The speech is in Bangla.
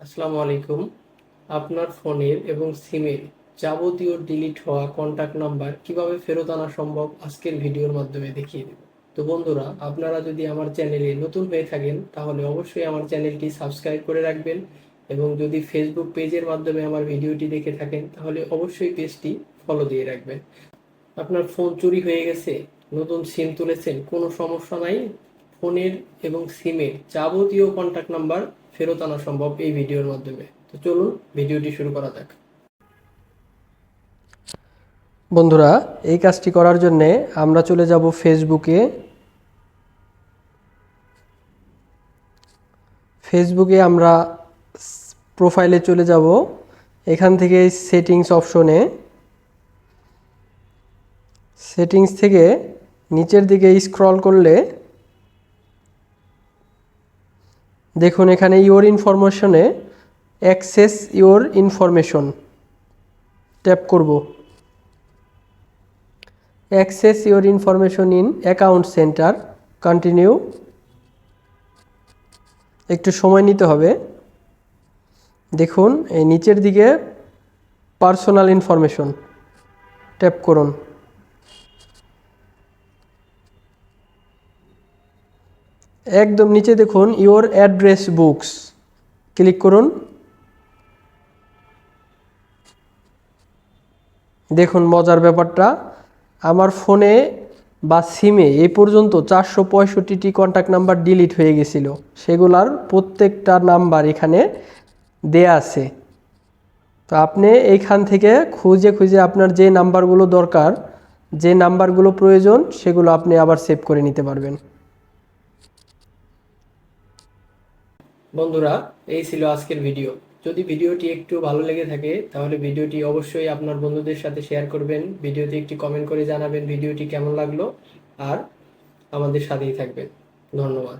আসসালামু আলাইকুম। আপনার ফোনের এবং সিমের যাবতীয় ডিলিট হওয়া কন্টাক্ট নাম্বার কিভাবে ফেরত আনা সম্ভব আজকের ভিডিওর মাধ্যমে দেখিয়ে দেব। তো বন্ধুরা, আপনারা যদি আমার চ্যানেলে নতুন হয়ে থাকেন তাহলে অবশ্যই আমার চ্যানেলটি সাবস্ক্রাইব করে রাখবেন, এবং যদি ফেসবুক পেজের মাধ্যমে আমার ভিডিওটি দেখে থাকেন তাহলে অবশ্যই পেজটি ফলো দিয়ে রাখবেন। আপনার ফোন চুরি হয়ে গেছে, নতুন সিম তুলেছেন, কোনো সমস্যা নাই। ফোনের এবং সিমের যাবতীয় কন্টাক্ট নাম্বার ফেরত আনা সম্ভব এই ভিডিওর মাধ্যমে। তো চলুন ভিডিওটি শুরু করা যাক। বন্ধুরা, এই কাজটি করার জন্যে আমরা চলে যাব ফেসবুকে। আমরা প্রোফাইলে চলে যাব। এখান থেকে সেটিংস থেকে নিচের দিকে স্ক্রল করলে দেখুন এখানে ইওর ইনফরমেশনে অ্যাক্সেস ইওর ইনফরমেশন ট্যাপ করব। Access your information in account centre, continue. একটু সময় নিতে হবে। দেখুন এই নিচের দিকে পার্সোনাল ইনফরমেশন ট্যাপ করুন। একদম নিচে দেখুন ইওর অ্যাড্রেস বুকস, ক্লিক করুন। দেখুন মজার ব্যাপারটা, আমার ফোনে বা সিমে এই পর্যন্ত 465টি কন্ট্যাক্ট নাম্বার ডিলিট হয়ে গেছিল। সেগুলার প্রত্যেকটা নাম্বার এখানে দেয়া আছে। তো আপনি এইখান থেকে খুঁজে খুঁজে আপনার যে নাম্বারগুলো দরকার, যে নাম্বারগুলো প্রয়োজন, সেগুলো আপনি আবার সেভ করে নিতে পারবেন। বন্ধুরা, এই ছিল আজকের ভিডিও। যদি ভিডিওটি একটু ভালো লেগে থাকে তাহলে ভিডিওটি অবশ্যই আপনার বন্ধুদের সাথে শেয়ার করবেন। ভিডিওতে একটি কমেন্ট করে জানাবেন ভিডিওটি কেমন লাগলো, আর আমাদের সাথেই থাকবেন। ধন্যবাদ।